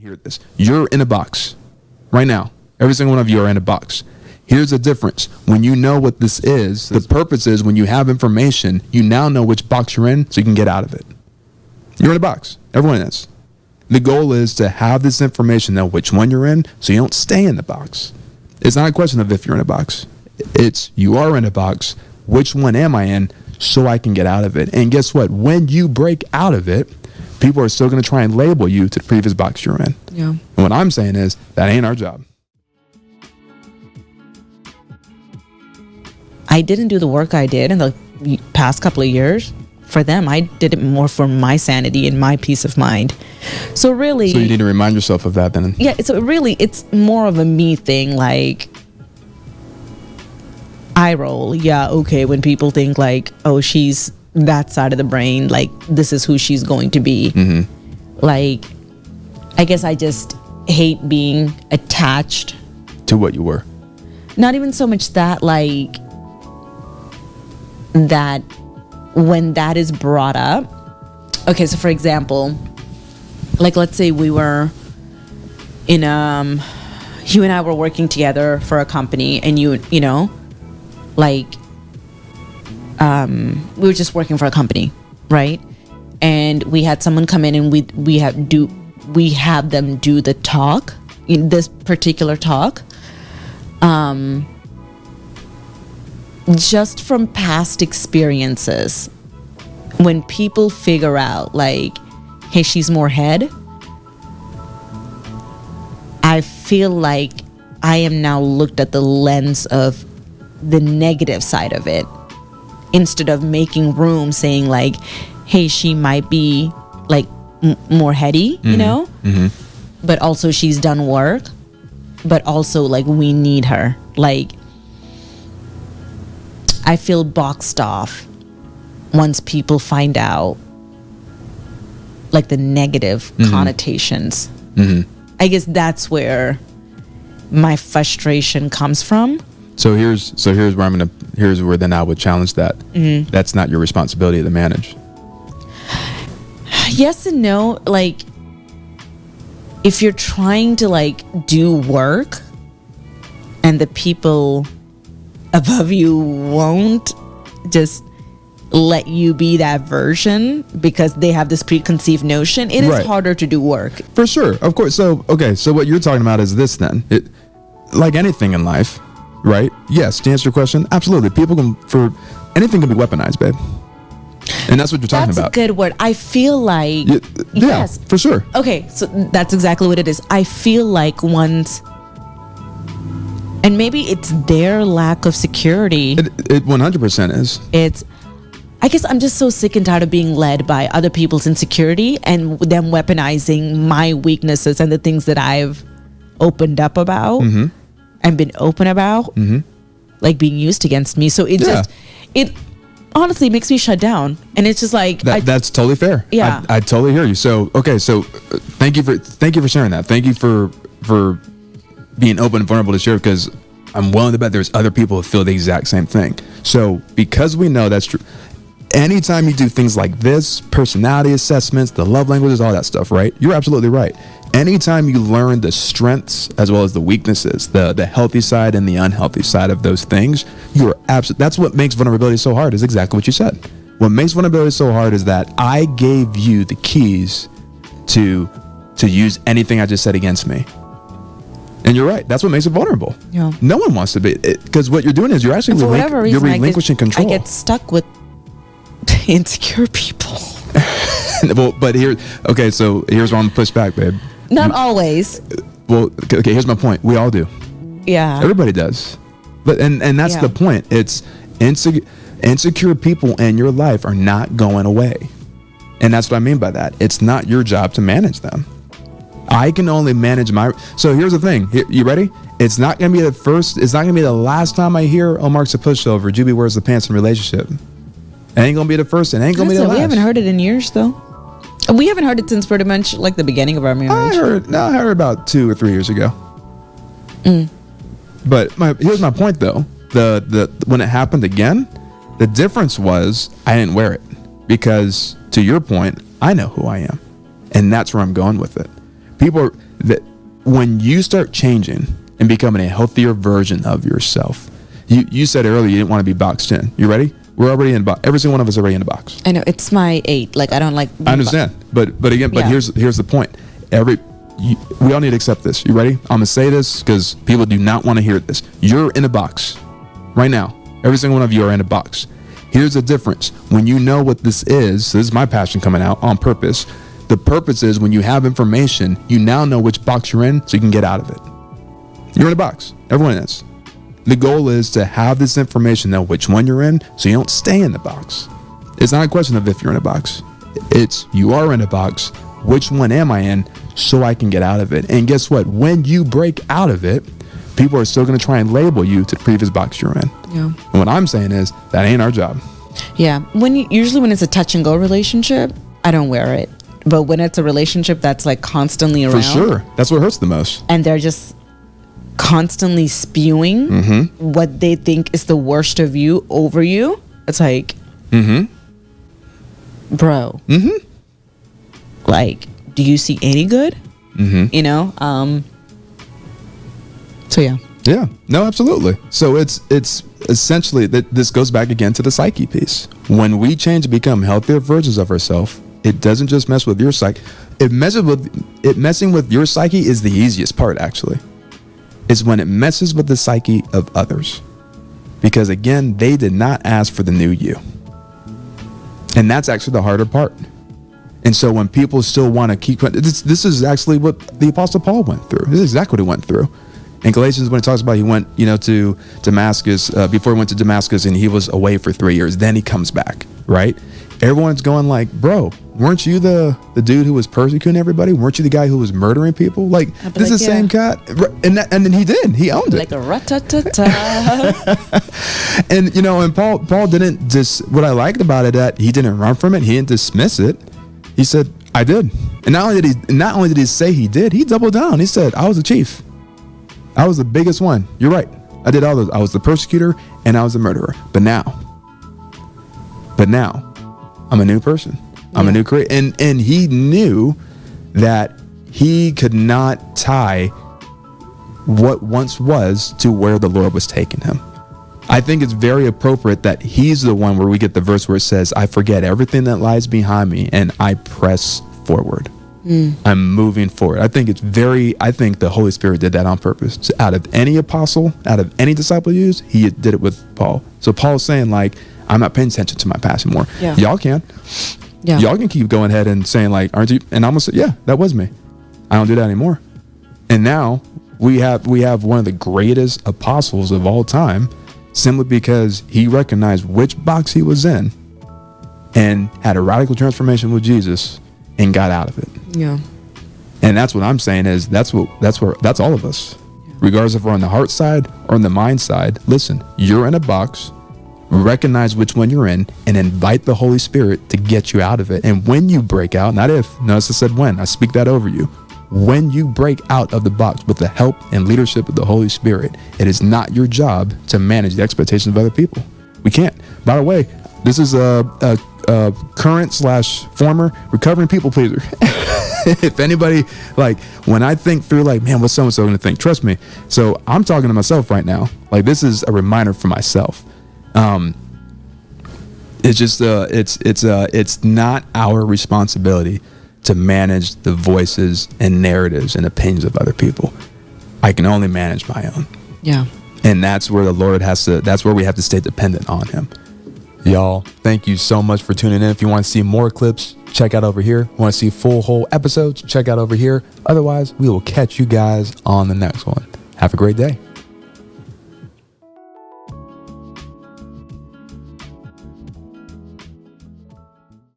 Hear this. You're in a box right now. Every single one of you are in a box. Here's the difference. When you know what this is, the purpose is when you have information, you now know which box you're in so you can get out of it. You're in a box. Everyone is. The goal is to have this information, know which one you're in so you don't stay in the box. It's not a question of if you're in a box. It's you are in a box. Which one am I in so I can get out of it? And guess what? When you break out of it, people are still going to try and label you to the previous box you're in. Yeah. And what I'm saying is that ain't our job. I didn't do the work I did in the past couple of years for them. I did it more for my sanity and my peace of mind. So really, So you need to remind yourself of that then. yeah, it's more of a me thing. Like, I roll. Yeah, okay. When people think like, oh, she's that side of the brain, like this is who she's going to be. Mm-hmm. Like, I guess I just hate being attached. To what you were. Not even so much that, like, that when that is brought up. Okay, so for example, like let's say we were in you and I were working together for a company, and you know, like we were just working for a company, right? And we had someone come in, and we have them do the talk, in this particular talk. Just from past experiences, when people figure out like, hey, she's more head, I feel like I am now looked at the lens of the negative side of it, instead of making room, saying like, hey, she might be like more heady, you know, but also she's done work, but also like we need her. Like, I feel boxed off once people find out like the negative connotations. I guess that's where my frustration comes from. So here's where here's where then I would challenge that. That's not your responsibility to manage. Yes and no. Like, if you're trying to like do work and the people above you won't just let you be that version because they have this preconceived notion, it is Right. harder to do work. For sure, of course. So okay, so what you're talking about is this then. Like anything in life, right? Yes, to answer your question, absolutely. Anything can be weaponized, babe. And that's what you're talking That's about. a good word. I feel like Yeah, yes. for sure. Okay, so that's exactly what it is. I feel like once, and maybe it's their lack of security. It 100% is. I guess I'm just so sick and tired of being led by other people's insecurity and them weaponizing my weaknesses and the things that I've opened up about and been open about, like being used against me. So it honestly makes me shut down. And it's just like, That's totally fair. Yeah. I totally hear you. So, okay. So thank you for sharing that. Thank you for being open and vulnerable to share, because I'm willing to bet there's other people who feel the exact same thing. So because we know that's true, anytime you do things like this, personality assessments, the love languages, all that stuff, right? You're absolutely right. Anytime you learn the strengths as well as the weaknesses, the healthy side and the unhealthy side of those things, that's what makes vulnerability so hard, is exactly what you said. What makes vulnerability so hard is that I gave you the keys to use anything I just said against me. And you're right. That's what makes it vulnerable. Yeah. No one wants to be, because what you're doing is you're actually for whatever reason, you're relinquishing control. I get stuck with insecure people. Well, but so here's where I'm push back, babe. Not always. Well, okay, here's my point. We all do. Yeah. Everybody does. But and that's Yeah. the point. It's insecure people in your life are not going away. And that's what I mean by that. It's not your job to manage them. I can only manage so here's the thing. You ready? It's not going to be it's not going to be the last time I hear, oh, Mark's a pushover, Juby wears the pants in relationship. It ain't going to be the first, it ain't going to be the last. We haven't heard it in years, though. We haven't heard it since pretty much like the beginning of our marriage. I heard about 2 or 3 years ago. But here's my point, though. The when it happened again, the difference was I didn't wear it, because to your point, I know who I am, and that's where I'm going with it. that when you start changing and becoming a healthier version of yourself, you said earlier you didn't want to be boxed in. You ready? We're already in box. Every single one of us are already in the box. I know it's my 8. Like I don't like. I understand, but again, Yeah. here's the point. We all need to accept this. You ready? I'm gonna say this because people do not want to hear this. You're in a box right now. Every single one of you are in a box. Here's the difference. When you know what this is my passion coming out on purpose. The purpose is when you have information, you now know which box you're in, so you can get out of it. You're in a box. Everyone is. The goal is to have this information, know which one you're in, so you don't stay in the box. It's not a question of if you're in a box. It's you are in a box. Which one am I in, so I can get out of it? And guess what? When you break out of it, people are still going to try and label you to the previous box you're in. Yeah. And what I'm saying is that ain't our job. Yeah. Usually when it's a touch and go relationship, I don't wear it. But when it's a relationship that's like constantly around, For sure. That's what hurts the most. and they're just constantly spewing Mm-hmm. what they think is the worst of you over you, it's like, bro, like, do you see any good? You know? So yeah. Yeah, no, absolutely. So it's essentially that this goes back again to the psyche piece. When we change to become healthier versions of ourselves, it doesn't just mess with your psyche. Messing with your psyche is the easiest part, actually. It's when it messes with the psyche of others. Because again, they did not ask for the new you. And that's actually the harder part. And so when people still want to keep, this is actually what the Apostle Paul went through. This is exactly what he went through. In Galatians, when it talks about he went, to Damascus, before he went to Damascus, and he was away for 3 years. Then he comes back, right? Everyone's going like, bro, weren't you the dude who was persecuting everybody? Weren't you the guy who was murdering people? Like, I'd be this is the like, same cat. And then he did. He owned it. Like a rat-ta-ta-ta. And, and Paul didn't what I liked about it, that he didn't run from it. He didn't dismiss it. He said, I did. And not only did he say he did, he doubled down. He said, I was the chief. I was the biggest one. You're right. I did all those. I was the persecutor and I was the murderer. But now, I'm a new person. I'm a new creator. And he knew that he could not tie what once was to where the Lord was taking him. I think it's very appropriate that he's the one where we get the verse where it says, I forget everything that lies behind me and I press forward. I'm moving forward. I think the Holy Spirit did that on purpose. So out of any apostle, out of any disciple used, he did it with Paul. So Paul's saying like, I'm not paying attention to my past anymore. Yeah. Y'all can. Yeah. Y'all can keep going ahead and saying like, aren't you? And I'm gonna say, yeah, that was me. I don't do that anymore. And now we have one of the greatest apostles of all time, simply because he recognized which box he was in and had a radical transformation with Jesus and got out of it. Yeah. And that's what I'm saying is that's all of us. Regardless if we're on the heart side or on the mind side, listen, you're in a box, recognize which one you're in, and invite the Holy Spirit to get you out of it. And when you break out, not if, notice I said when, I speak that over you. When you break out of the box with the help and leadership of the Holy Spirit, it is not your job to manage the expectations of other people. We can't. By the way, this is a current/former recovering people pleaser. If anybody, like, when I think through like, man, what's so-and-so going to think? Trust me. So I'm talking to myself right now. Like, this is a reminder for myself. It's just, it's not our responsibility to manage the voices and narratives and opinions of other people. I can only manage my own. Yeah. And that's where the Lord that's where we have to stay dependent on him. Y'all, thank you so much for tuning in. If you want to see more clips, check out over here. Want to see full whole episodes, check out over here. Otherwise, we will catch you guys on the next one. Have a great day.